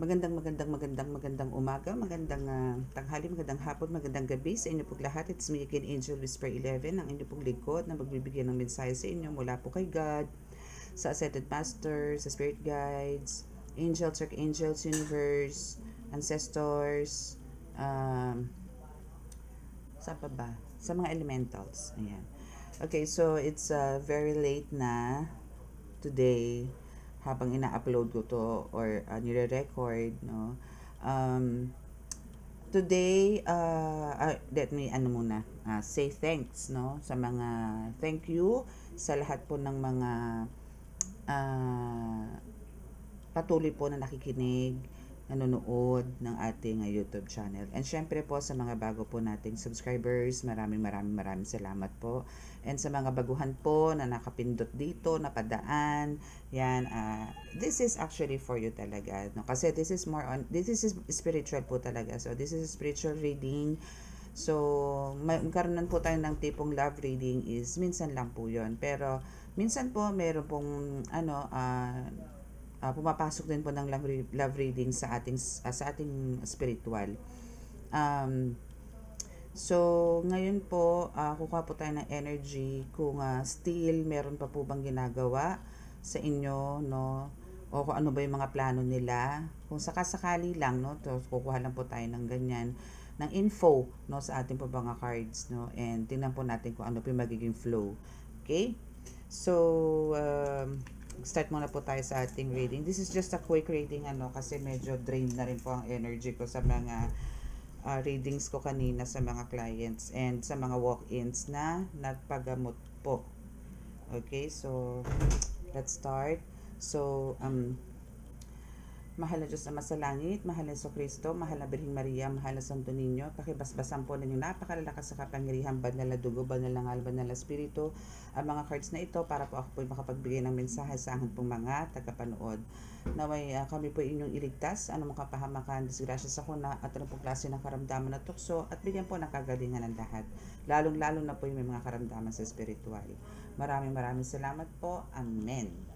Magandang umaga, magandang tanghali, magandang hapon, magandang gabi sa inyo pong lahat. It's me again, Angel Whisper 11, ang inyo pong lingkod na magbibigay ng mensahe sa inyo mula po kay God, sa Ascended Masters, sa Spirit Guides, Angels, Archangels, Universe, Ancestors, saan pa ba? Sa mga elementals. Ayan. Okay, so it's very late na today habang ina-upload ko to or nire-record, no. Today, let me say thanks, no, sa mga thank you sa lahat po ng mga patuloy po na nakikinig, nanonood ng ating YouTube channel. And syempre po sa mga bago po nating subscribers, maraming salamat po. And sa mga baguhan po na nakapindot dito, napadaan, yan, this is actually for you talaga, no? Kasi this is spiritual po talaga. So this is spiritual reading. So, magkaroon po tayo ng tipong love reading is minsan lang po yon. Pero minsan po meron pong pumapasok din po ng love reading sa ating spiritual. So ngayon po kukuha po tayo ng energy kung still meron pa po bang ginagawa sa inyo, no, o kung ano ba yung mga plano nila. Kung sakasakali lang, no, to kukuha lang po tayo ng ganyan ng info, no, sa ating po mga cards, no, and tingnan po natin kung ano po yung magiging flow. Okay, so start muna po tayo sa ating reading. This is just a quick reading, kasi medyo drain na rin po ang energy ko sa mga readings ko kanina sa mga clients and sa mga walk-ins na nagpagamot po. Okay, so let's start. So mahal na Diyos na sa langit, mahal na Kristo, mahal na Birheng Maria, mahal na Santo Niño, pakibasbasan po ng napakalalakas sa kapangyarihan, banal na dugo, banal na ngal, banal na espiritu, ang mga cards na ito para po ako po makapagbigay ng mensahe sa aking pong mga tagapanood. Naway kami po inyong iligtas, anumang kapahamakan, disgrasya sa kuna, at anong pong klase ng karamdaman na tukso, at bigyan po ng kagalingan ng lahat. Lalong-lalo na po yung may mga karamdaman sa spiritual. Maraming salamat po. Amen.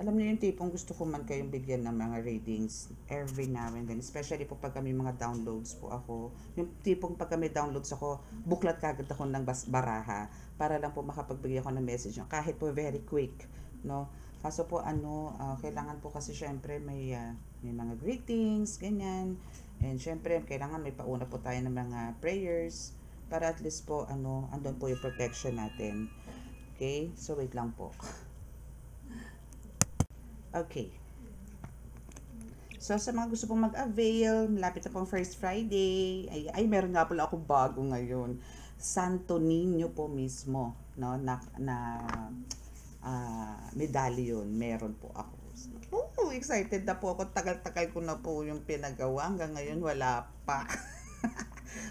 Alam niyo yung tipong gusto ko man kayong bigyan ng mga readings every now and then. Especially po pag kami mga downloads po ako. Yung tipong pag kami downloads ako, buklat kagad ako ng baraha para lang po makapagbigay ako ng message. Kahit po very quick, no? Kaso po kailangan po kasi syempre may mga greetings, ganyan. And syempre kailangan may pauna po tayo ng mga prayers para at least po andun po yung protection natin. Okay? So wait lang po. Okay. So, sa mga gusto pong mag-avail, malapit na pong First Friday. Ay, meron nga pala akong bago ngayon. Santo Niño po mismo, no, na medallion. Meron po ako. Excited na po ako. Tagal-tagal ko na po yung pinagawa. Hanggang ngayon, wala pa.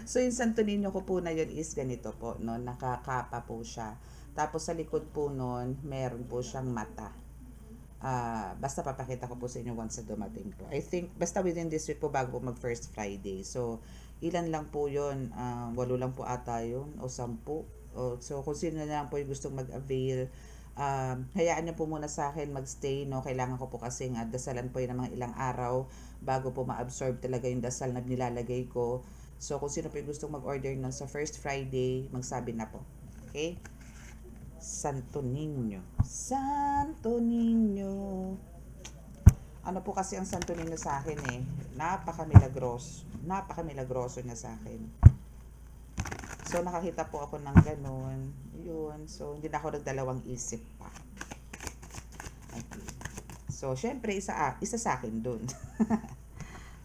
So, yung Santo Niño ko po na yun is ganito po, no, nakakapa po siya. Tapos, sa likod po nun, meron po siyang mata. Basta papakita ko po sa inyo once na dumating po. I think, basta within this week po bago po mag First Friday. So, ilan lang po yun? 8 lang po ata yun, o 10. So, kung sino na lang po yung gustong mag-avail, hayaan niyo po muna sa akin magstay, no? Kailangan ko po kasing dasalan po yun ng mga ilang araw bago po ma-absorb talaga yung dasal na nilalagay ko. So, kung sino po yung gustong mag-order nun sa First Friday, magsabi na po. Okay? Santo Niño. Santo Niño. Ano po kasi ang Santo Niño sa akin napaka-milagroso niya sa akin. So, nakakita po ako ng ganun. Yun. So, hindi na ako nagdalawang isip pa. Okay. So, syempre, isa sa akin dun.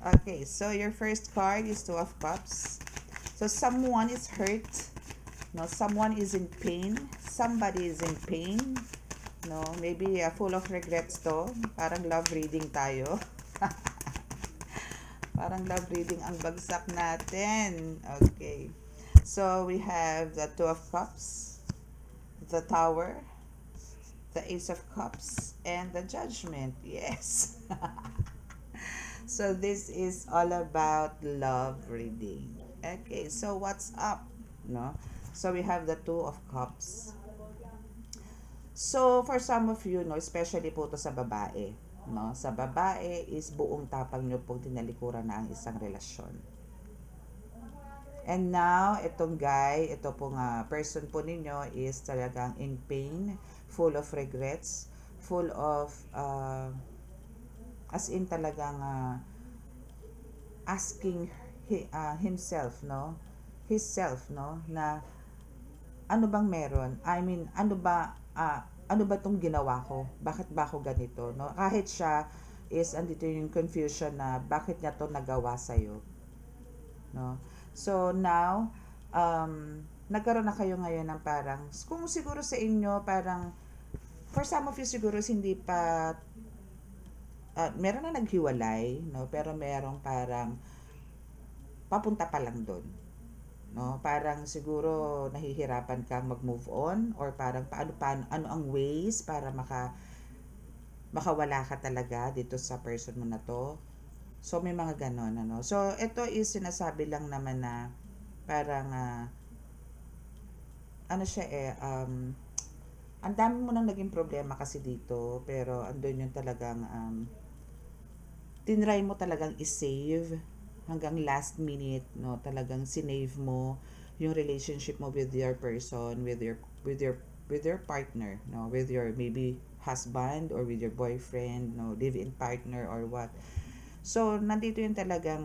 Okay. So, your first card is 2 of Cups. So, someone is hurt. No, someone is in pain. Somebody is in pain. No, maybe full of regrets to. Parang love reading tayo. Parang love reading ang bagsak natin. Okay. So, we have the 2 of Cups, the Tower, the Ace of Cups, and the Judgment. Yes. So, this is all about love reading. Okay, so what's up? No? So, we have the 2 of Cups. So, for some of you, no, especially po to sa babae, no, sa babae is buong tapang nyo pong tinalikuran na ang isang relasyon. And now, itong guy, ito pong person po ninyo is talagang in pain, full of regrets, full of, as in talagang asking himself, no? His self, no? Na ano bang meron? I mean, ano ba tong ginawa ko? Bakit ba ako ganito, no? Kahit siya is andito yung confusion na bakit niya to nagawa sa'yo, no? So now, nagkaroon na kayo ngayon ng parang, kung siguro sa inyo, parang, for some of you siguro hindi pa, meron na naghiwalay, no? Pero merong parang, papunta pa lang doon, no? Parang siguro nahihirapan kang mag-move on or parang ano ang ways para makawala ka talaga dito sa person mo na to. So may mga ganon, ano. So ito is sinasabi lang naman na parang ano siya ang dami mo nang naging problema kasi dito, pero andun yung talagang tinry mo talagang i-save hanggang last minute, no? Talagang sinave mo yung relationship mo with your person, with your partner, no? With your maybe husband or with your boyfriend, no? Live-in partner or what. So, nandito yung talagang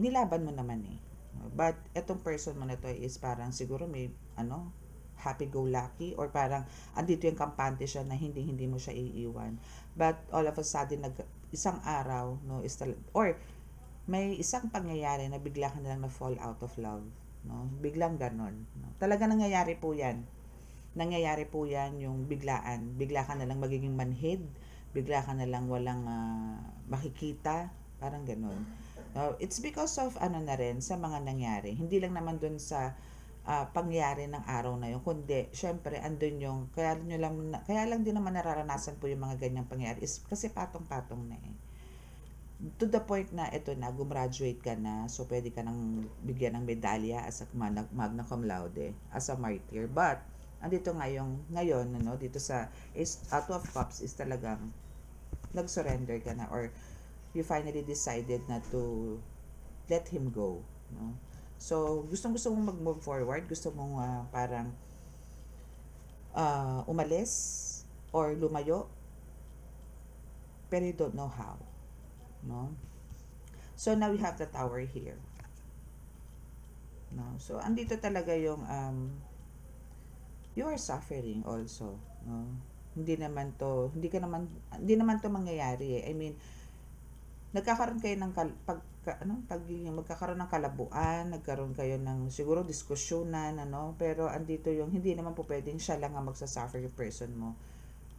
nilaban mo naman eh. But etong person mo na to is parang siguro may happy-go-lucky or parang andito yung kampante siya na hindi mo siya iiwan. But all of a sudden isang araw, no, or may isang pangyayari na bigla ka na lang na fall out of love, no? Biglang ganon, no? Talaga nangyayari po 'yan. Nangyayari po 'yan yung biglaan. Bigla ka na lang magiging manhid, bigla ka na lang walang makikita, parang ganon. It's because of na rin sa mga nangyari. Hindi lang naman dun sa pangyari ng araw na yun, kundi syempre andun yung kaya lang din naman nararanasan po yung mga ganyang pangyayari is kasi patong-patong na eh. To the point na ito na gumraduate ka na, so pwede ka nang bigyan ng medalya as a magna cum laude, as a martyr. But andito ngayon dito sa Two of Cups is talagang nag-surrender ka na or you finally decided na to let him go, no? So gusto mong mag-move forward, gusto mong parang umalis or lumayo, pero you don't know how, no? So now we have the Tower here, no? So andito talaga yung you are suffering also, no? Hindi naman to mangyayari eh. I mean, nagkakaroon kayo ng magkakaroon ng kalabuan, nagkaroon kayo ng siguro diskusyonan, pero andito yung hindi naman po pwedeng siya lang ang magsasuffer yung person mo.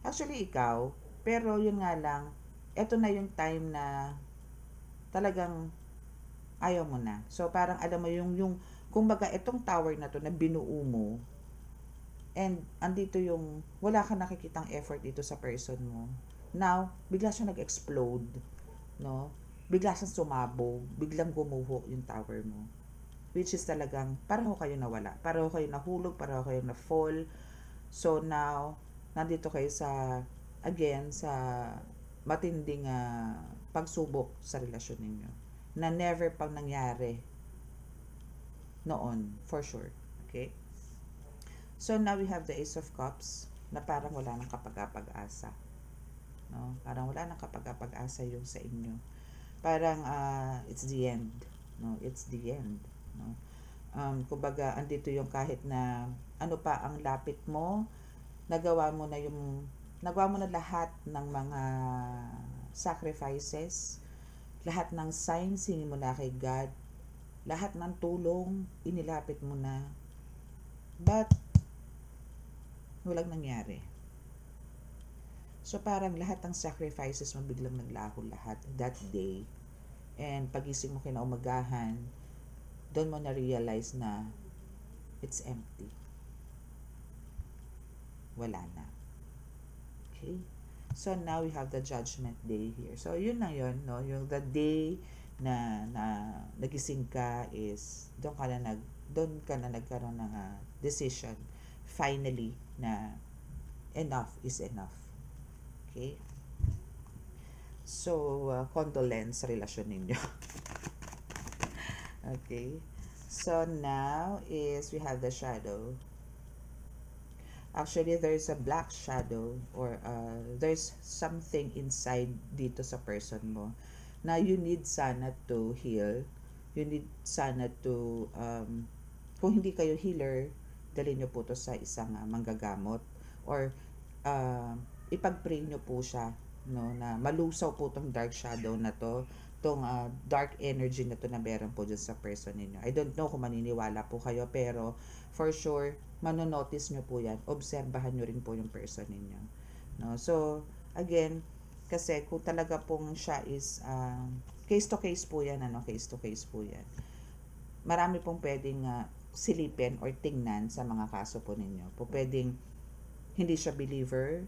Actually, ikaw, pero yun nga lang, eto na yung time na talagang ayaw mo na. So, parang alam mo yung kumbaga, itong tower na to na binuo mo, and andito yung wala ka nakikitang effort dito sa person mo. Now, bigla siya nag-explode, no? Bigla siyang sumabog, biglang gumuho yung tower mo. Which is talagang, pareho kayo nawala. Pareho kayo nahulog, pareho kayo na-fall. So now, nandito kayo sa matinding pagsubok sa relasyon ninyo. Na never pang nangyari noon, for sure. Okay? So now we have the Ace of Cups, na parang wala nang kapag-asa. No? Parang wala nang kapag-asa yung sa inyo. Parang it's the end, no? It's the end, no? Kumbaga andito yung kahit na ano pa ang lapit mo, nagawa mo na lahat ng mga sacrifices, lahat ng signs hingin mo na kay God, lahat ng tulong inilapit mo na, but walang nangyari. So parang lahat ng sacrifices mo biglang naglaho lahat that day. And pagising mo kinaumagahan, doon mo na-realize na it's empty. Wala na. Okay? So now we have the Judgment Day here. So yun na yun, no? Yung the day na nagising ka is doon ka na nagkaroon ng decision finally na enough is enough. Okay? So, condolence sa relasyon ninyo. Okay? So, now is we have the shadow. Actually, there's a black shadow or there's something inside dito sa person mo na you need sana to heal. You need sana to, kung hindi kayo healer, dalhin nyo po to sa isang manggagamot or ipag-pray nyo po siya, no, na malusaw po tong dark shadow na to, tong dark energy na to na meron po dyan sa person ninyo. I don't know kung maniniwala po kayo, pero for sure, manonotice nyo po yan. Obserbahan nyo rin po yung person ninyo. No? So, again, kasi kung talaga pong siya is case to case po yan, case to case po yan. Marami pong pwedeng silipin or tingnan sa mga kaso po ninyo. Po pwedeng hindi siya believer,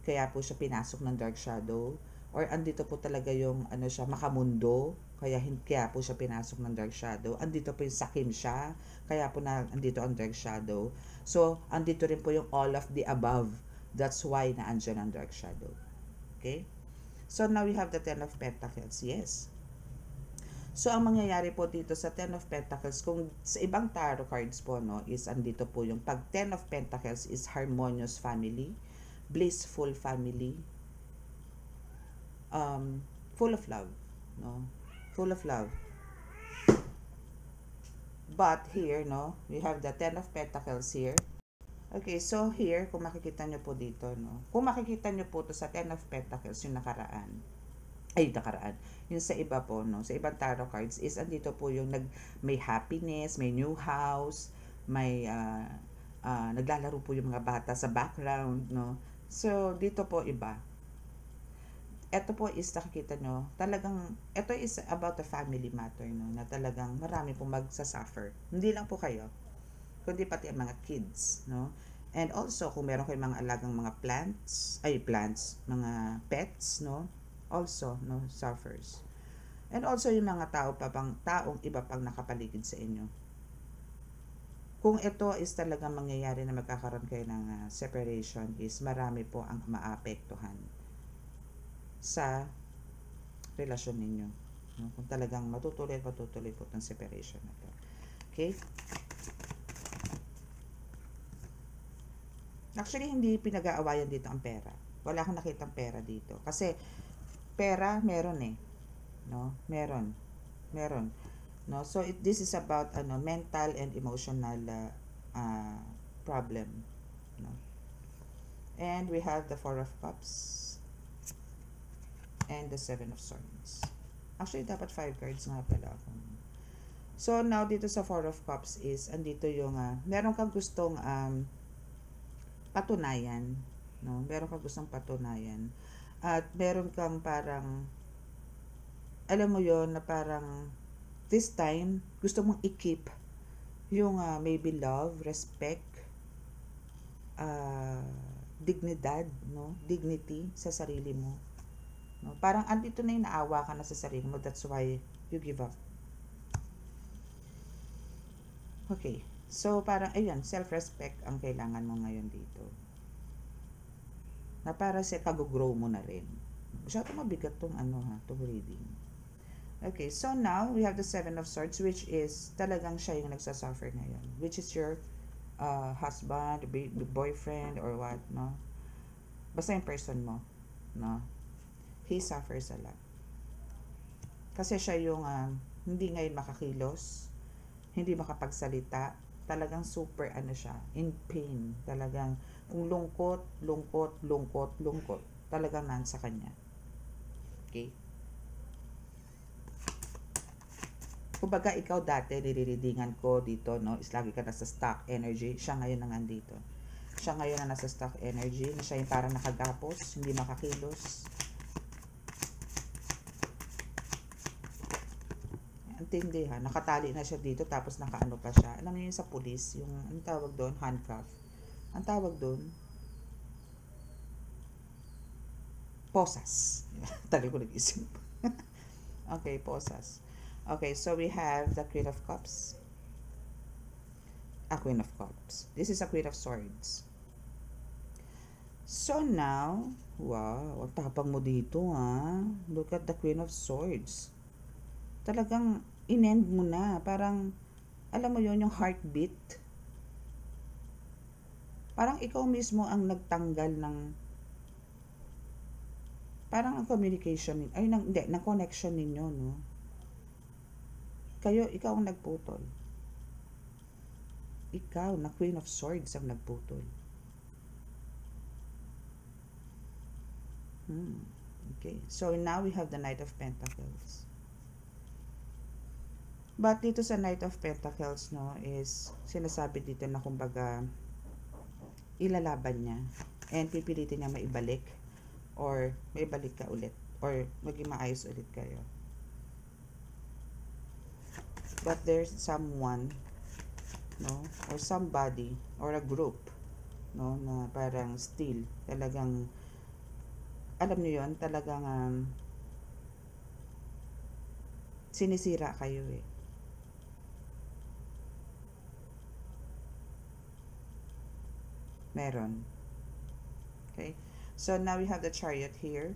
kaya po siya pinasok ng dark shadow, or andito po talaga yung siya makamundo, kaya po siya pinasok ng dark shadow. Andito po yung sakim siya, kaya po andito ang dark shadow. So, andito rin po yung all of the above. That's why naandyan ang dark shadow. Okay? So, now we have the Ten of Pentacles. Yes. So, ang mangyayari po dito sa Ten of Pentacles, kung sa ibang tarot cards po, no, is andito po yung pag Ten of Pentacles is harmonious family, blissful family, full of love, no? Full of love. But here, no, we have the Ten of Pentacles here. Okay, so here, kung makikita nyo po dito, no, kung makikita nyo po to sa Ten of Pentacles, yung nakaraan, yung sa iba po, no, sa ibang tarot cards is andito po yung may happiness, may new house, may naglalaro po yung mga bata sa background, no. So, dito po iba. Ito po is nakikita nyo, talagang, ito is about a family matter, no, na talagang marami pong magsasuffer. Hindi lang po kayo, kundi pati ang mga kids, no. And also, kung meron kayong mga alagang mga mga pets, no, also, no, suffers. And also, yung mga taong iba pang nakapaligid sa inyo. Kung ito is talagang mangyayari na magkakaroon kayo ng separation, is marami po ang maapektuhan sa relasyon ninyo. No? Kung talagang matutuloy po itong separation na to. Okay? Actually, hindi pinag-aawayan dito ang pera. Wala akong nakitang pera dito. Kasi, pera, meron eh. No? Meron. No? So, this is about mental and emotional problem. No? And we have the Four of Cups and the Seven of Swords. Actually, dapat 5 cards nga pala ako. So, now dito sa Four of Cups is, andito yung, meron kang gustong patunayan. No? Meron kang gustong patunayan. At meron kang parang, alam mo yon na parang, this time, gusto mong i-keep yung maybe love, respect, dignidad, no? Dignity sa sarili mo. No? Parang andito na yung naawa ka na sa sarili mo. That's why you give up. Okay. So, parang, ayun, self-respect ang kailangan mo ngayon dito. Na para sa pag-grow mo na rin. Masyado mabigat tong tong reading. Okay. So, now, we have the Seven of Swords, which is, talagang siya yung nagsasuffer ngayon. Which is your husband, boyfriend, or what, no? Basta yung person mo, no? He suffers a lot. Kasi siya yung hindi ngayon makakilos, hindi makapagsalita, talagang super siya, in pain. Talagang kung lungkot, talagang nasa kanya. Okay? Kumbaga, ikaw dati, niriridingan ko dito, no, is lagi ka nasa stuck energy, siya ngayon na nandito. Siya ngayon na nasa stuck energy, na siya yung parang nakagapos, hindi makakilos. Tindi nakatali na siya dito, tapos nakaano pa siya. Alam niyo yung sa police, yung ang tawag doon, handcuff. Ang tawag doon, posas. Tagal ko nag-isip. Okay, posas. Okay, so we have the Queen of Cups. A Queen of Cups. This is a Queen of Swords. So now, wow, ang tapang mo dito ha. Look at the Queen of Swords. Talagang inend mo na. Parang, alam mo yon yung heartbeat. Parang ikaw mismo ang nagtanggal ng, parang ang communication, ay, hindi, ng connection ninyo, no? Kayo, ikaw ang nagputol. Ikaw, na Queen of Swords ang nagputol. Okay, so now we have the Knight of Pentacles. But dito sa Knight of Pentacles, no, is sinasabi dito na kumbaga ilalaban niya and pipilitin niya maibalik or maibalik ka ulit or maging maayos ulit kayo. But there's someone, no, or somebody or a group, no, na parang still talagang, alam niyo yon, talagang sinisira kayo eh. Meron. Okay? So now we have the Chariot here.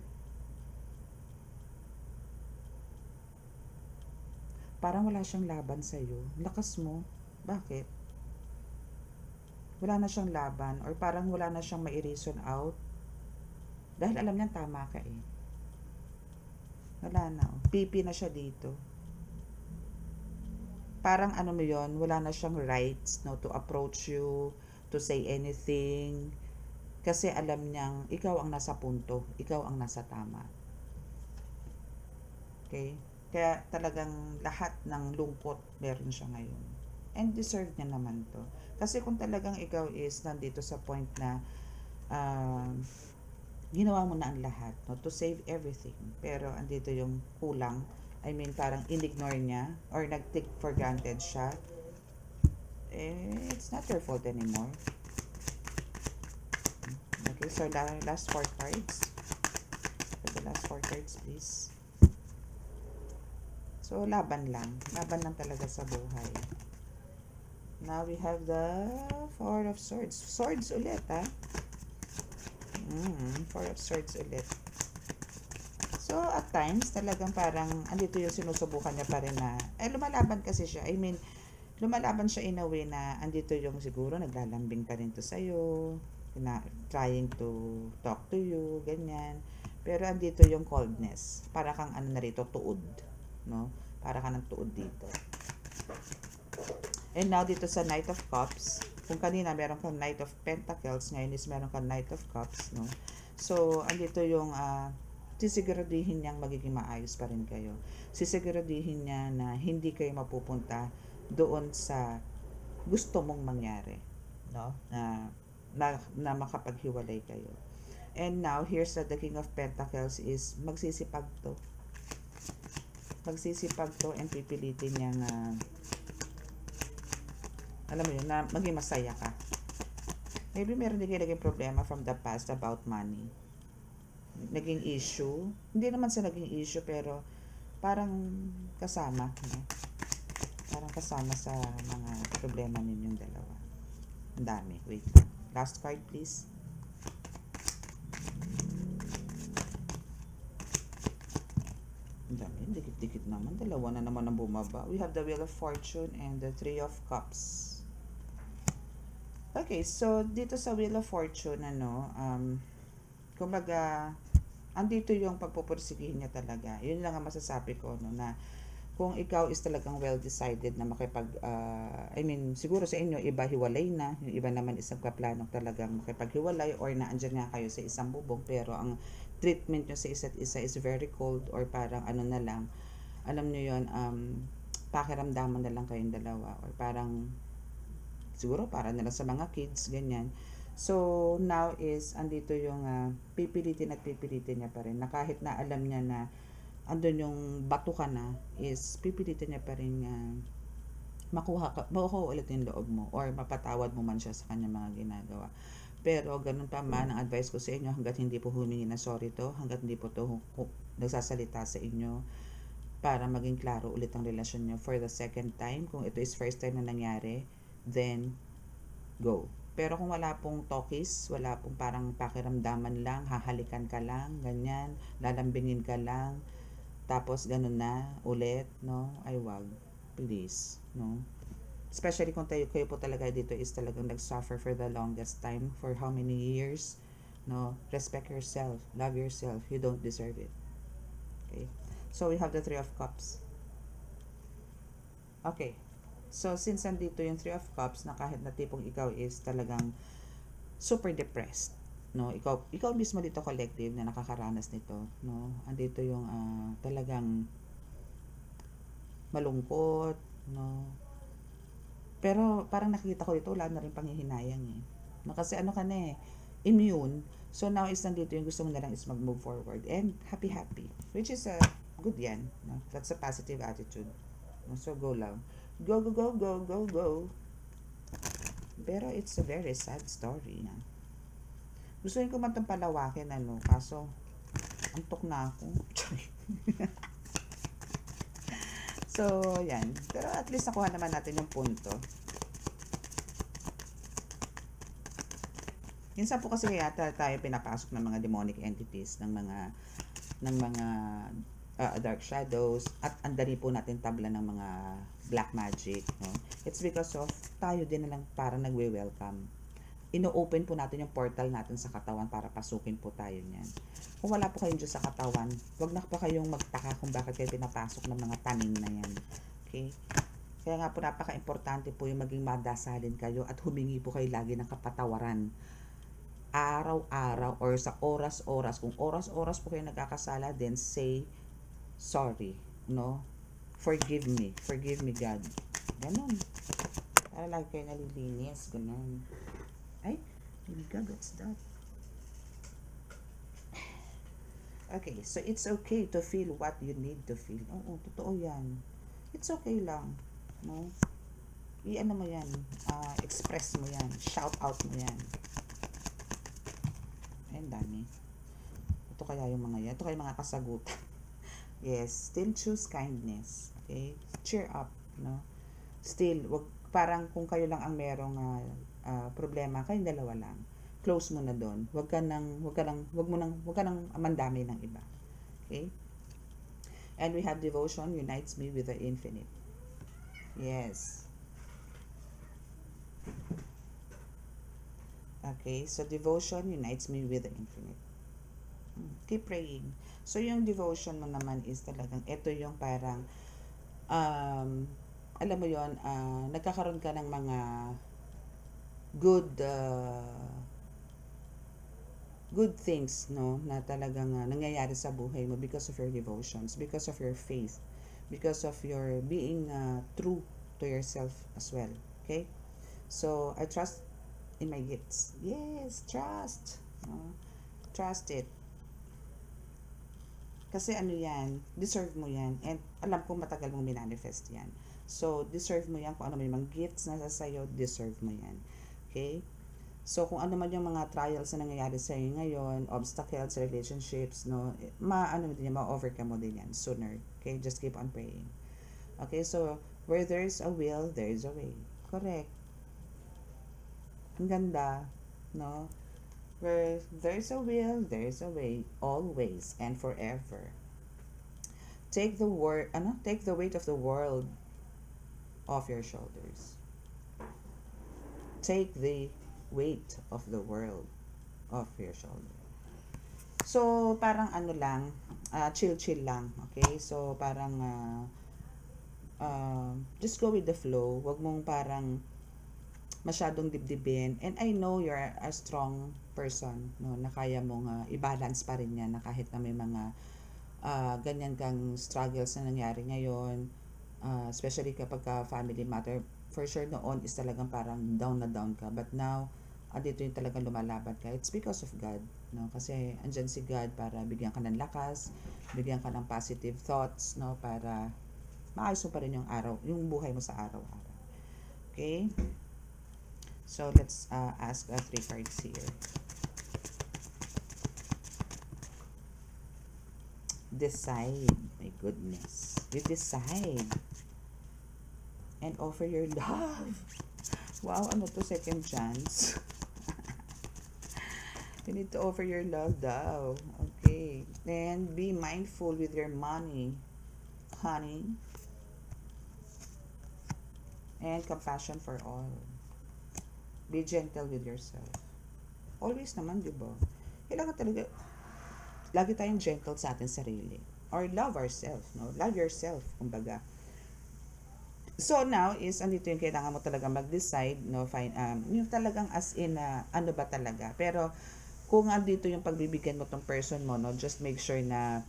Parang wala siyang laban sa'yo. Lakas mo. Bakit? Wala na siyang laban or parang wala na siyang mai-reason out. Dahil alam niya tama ka eh. Wala na. Pipi na siya dito. Parang ano mo yon, wala na siyang rights, no, to approach you, to say anything. Kasi alam niyang ikaw ang nasa punto. Ikaw ang nasa tama. Okay? Kaya talagang lahat ng lungkot meron siya ngayon. And deserve niya naman to. Kasi kung talagang ikaw is nandito sa point na ginawa mo na ang lahat, no, to save everything. Pero andito yung kulang. I mean, parang in-ignore niya or nag-take for granted siya. It's not your fault anymore. Okay, so last 4 cards. For the last 4 cards, please. So, laban lang. Laban lang talaga sa buhay. Now, we have the 4 of Swords. Swords ulit, ha? 4 of Swords ulit. So, at times, talagang parang, andito yung sinusubukan niya pa rin na, lumalaban kasi siya. I mean, lumalaban siya in a way na, andito yung siguro, naglalambing pa rin to sa'yo, trying to talk to you, ganyan. Pero, andito yung coldness. Para kang, ano na rito, tuod. No? Para ka ng tuod dito. And now dito sa Knight of Cups, kung kanina meron kang Knight of Pentacles, ngayon is meron kang Knight of Cups, no? So, andito yung sisiguraduhin niyang magiging maayos pa rin kayo. Sisiguraduhin niya na hindi kayo mapupunta doon sa gusto mong mangyari, no? Na makapaghiwalay kayo. And now, here's the King of Pentacles is magsisipag to. Magsisipag to and pipilitin niya na alam mo yun, na maging masaya ka. Maybe meron din kayo naging problema from the past about money. Naging issue. Hindi naman sa naging issue, pero parang kasama. No? Parang kasama sa mga problema ninyong dalawa. Ang dami. Wait lang. Last card, please. Ang dami. Dikit-dikit naman. Dalawa na naman ang bumaba. We have the Wheel of Fortune and the 3 of Cups. Okay, so dito sa Wheel of Fortune, kumbaga, andito yung pagpupursigihin niya talaga. Yun lang ang masasabi ko, no, na kung ikaw is talagang well-decided na siguro sa inyo, iba hiwalay na, yung iba naman is nagpaplanong talagang makipaghiwalay or naandyan nga kayo sa isang bubong, pero ang treatment nyo sa isa't isa is very cold or parang ano na lang, alam nyo yun, pakiramdaman na lang kayong dalawa or parang siguro para na lang sa mga kids, ganyan. So, now is, andito yung pipilitin niya pa rin, na kahit na alam niya na andun yung bato ka na, is pipilitin niya pa rin makuha ulit yung loob mo, or mapatawad mo man siya sa kanya mga ginagawa. Pero, ganun pa man, ang advice ko sa inyo, hanggat hindi po humingi na sorry to, hanggat hindi po to nagsasalita sa inyo, para maging klaro ulit ang relasyon niyo for the second time. Kung ito is first time na nangyari, then go. Pero kung wala pong talkies, wala pong parang pakiramdaman lang, hahalikan ka lang, ganyan, lalambingin ka lang, tapos ganun na ulit, no? Ay wag, please, no? Especially kung kayo po talaga dito is talagang nag-suffer for the longest time, for how many years, no? Respect yourself, love yourself, you don't deserve it. Okay? So we have the Three of Cups. Okay. So since andito yung Three of Cups, na kahit na tipong ikaw is talagang super depressed, no? Ikaw mismo dito collective na nakakaranas nito, no? Andito yung talagang malungkot, no? Pero parang nakikita ko dito wala na rin panghihinayang eh. No, kasi ano ka na eh, immune. So now is nandito yung gusto mo na lang is mag-move forward and happy, which is a good yan, no? That's a positive attitude. No? So go lang. Go, go, go, go, go, go. Pero it's a very sad story na. Gusto ko man itong palawakin, ano, kaso antok na ako. So, yan. Pero at least nakuha naman natin yung punto. Minsan po kasi yata tayo pinapasok ng mga demonic entities, ng mga dark shadows, at andali po natin tabla ng mga black magic, no? It's because of tayo din na lang para nagwe-welcome. Ino-open po natin yung portal natin sa katawan para pasukin po tayo niyan. Kung wala po kayong Diyos sa katawan, wag na pa kayong magtaka kung bakit kayo pinapasok ng mga tanim na yan. Okay? Kaya nga po napaka-importante po yung maging madasalin kayo at humingi po kayo lagi ng kapatawaran. Araw-araw or sa oras-oras. Kung oras-oras po kayo nagkakasala, then say sorry, no? Forgive me God. Ganon. Para lagi kayo nalilinis, ganon. Ay, oh my God, what's that? Okay, so it's okay to feel what you need to feel. Oo, totoo yan. It's okay lang, no? I-ano mo yan, express mo yan, shout out mo yan. Ayun, dami. Ito kaya yung mga yan. Ito kaya yung mga kasagutan. Yes, still choose kindness. Okay? Cheer up, no? Still, wag, parang kung kayo lang ang merong problema, kayong dalawa lang. Close mo na doon. Wag ka nang mandami ng iba. Okay? And we have devotion unites me with the infinite. Yes. Okay, so devotion unites me with the infinite. Keep praying. So yung devotion mo naman is talagang ito yung parang alam mo yon, nagkakaroon ka ng mga good things, no, na talagang nangyayari sa buhay mo because of your devotions, because of your faith, because of your being true to yourself as well. Okay? So I trust in my gifts. Yes, trust. Trust it. Kasi ano yan, deserve mo yan. And alam ko matagal mong minanifest yan. So, deserve mo yan. Kung ano man yung gifts na sa'yo, deserve mo yan. Okay? So, kung ano man yung mga trials na nangyayari sa'yo ngayon, obstacles, relationships, no, ma-overcome mo din yan sooner. Okay? Just keep on praying. Okay? So, where there is a will, there is a way. Correct. Ang ganda, no? Where there's a will, there's a way, always and forever. Take the weight of the world off your shoulders. Take the weight of the world off your shoulder. So parang ano lang, chill lang, okay? So parang just go with the flow. Wag mong parang masyadong dibdibin. And I know you're a strong person, no, na kaya mong i-balance pa rin yan, na kahit na may mga ganyan kang struggles na nangyari ngayon, especially kapag family matter. For sure noon is talagang parang down na down ka, but now dito yung talagang lumalaban ka. It's because of God, no? Kasi andyan si God para bigyan ka ng lakas, bigyan ka ng positive thoughts, no, para maayos mo pa rin yung buhay mo sa araw-araw. Okay? So, let's ask 3 cards here. Decide. My goodness. You decide. And offer your love. Wow, ano to? Second chance. You need to offer your love daw. Okay. Then, be mindful with your money, honey. And compassion for all. Be gentle with yourself. Always naman, di ba? Kailangan talaga, lagi tayong gentle sa ating sarili. Or love ourselves, no? Love yourself, kumbaga. So now is andito yung kailangan mo talaga mag-decide, no, fine, yung talagang as in ano ba talaga. Pero kung andito yung pagbibigyan mo tong person mo, no, just make sure na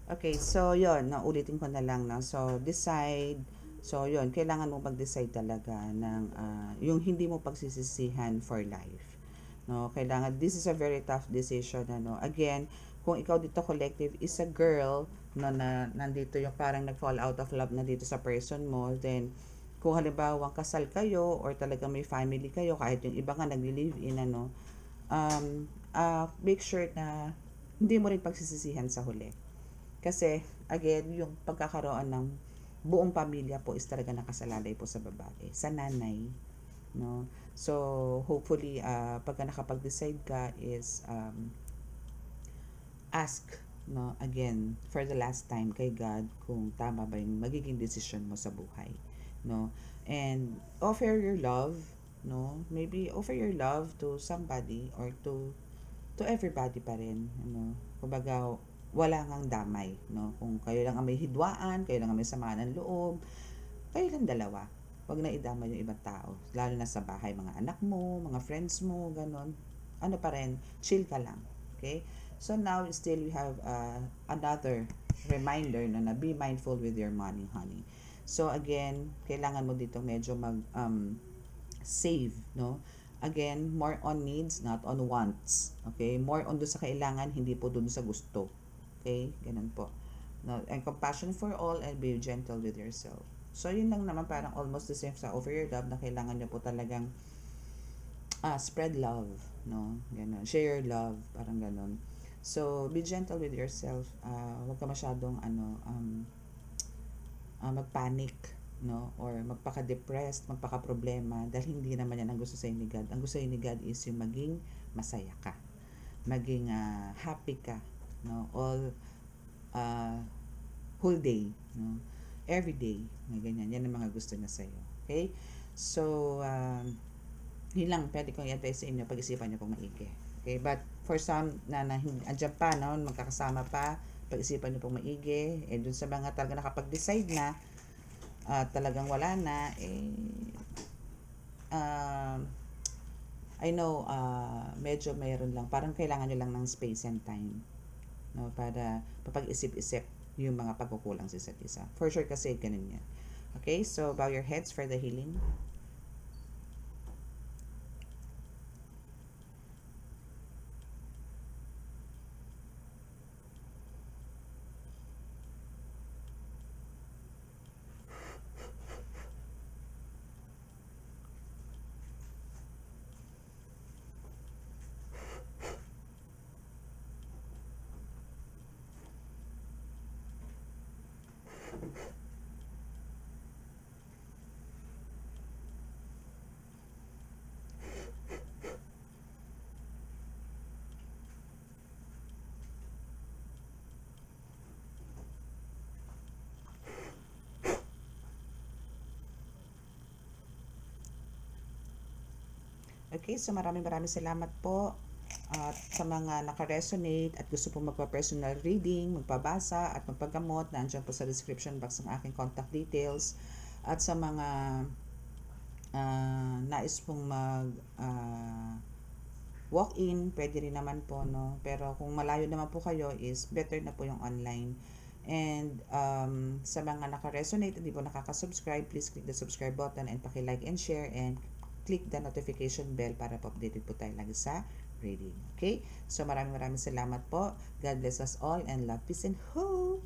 okay, so yon, no, ulitin ko na lang, no. So decide. So yon, kailangan mo mag-decide talaga ng yung hindi mo pagsisisihan for life. No, kailangan, this is a very tough decision, ano. Again, kung ikaw dito collective is a girl, no, na nandito yung parang nag-fall out of love na dito sa person mo, then kung halimbawa kasal kayo or talaga may family kayo, kahit yung iba nga nagli-live in, ano, make sure na hindi mo rin pagsisisihan sa huli. Kasi, again, yung pagkakaroon ng buong pamilya po is talaga nakasalalay po sa babae, sa nanay, no? So, hopefully, pagka nakapag-decide ka is, ask, no, again, for the last time kay God kung tama ba yung magiging decision mo sa buhay, no? And, offer your love, no? Maybe, offer your love to somebody or to everybody pa rin, ano? Kumbaga, wala ngang damay, no? Kung kayo lang ang may hidwaan, kayo lang ang may samaan ng loob, kayo lang dalawa. Huwag na idama yung ibang tao. Lalo na sa bahay, mga anak mo, mga friends mo, ganon. Ano pa rin, chill ka lang. Okay? So now, still we have another reminder na be mindful with your money, honey. So again, kailangan mo dito medyo save, no? Again, more on needs, not on wants. Okay? More on doon sa kailangan, hindi po doon sa gusto. Okay? Ganun po. No? And compassion for all and be gentle with yourself. So, yun lang naman, parang almost the same sa over your love, na kailangan nyo po talagang spread love, no? Ganun. Share your love, parang ganun. So, be gentle with yourself. Huwag ka masyadong, magpanic, no? Or magpaka-depressed, magpaka-problema, dahil hindi naman yan ang gusto sa'yo ni God. Ang gusto sa'yo ni God is yung maging masaya ka. Maging happy ka, no? All, whole day, no? Every day, na ganyan. Yan ang mga gusto niya sa'yo. Okay? So, yun lang, pwede kong i-advise sa inyo, pag-isipan niyo pong maigi. Okay? But, for some na andyan pa, no, magkakasama pa, pag-isipan niyo pong maigi. Dun sa mga talaga nakapag-decide na, talagang wala na, I know, medyo mayroon lang, parang kailangan nyo lang ng space and time, no, para papag-isip-isip yung mga pagkukulang sa isa't isa. For sure kasi ganun yan. Okay, so bow your heads for the healing. Okay, so maraming salamat po at sa mga naka-resonate at gusto po magpa-personal reading, magpabasa at magpagamot, nandiyan po sa description box ng aking contact details. At sa mga nais pong mag walk-in, pwede rin naman po, no? Pero kung malayo naman po kayo is better na po yung online. And sa mga naka-resonate, hindi po nakaka-subscribe, please click the subscribe button and paki-like and share and click the notification bell para po updated po tayo lagi sa reading. Okay? So maraming salamat po. God bless us all and love, peace, and hope!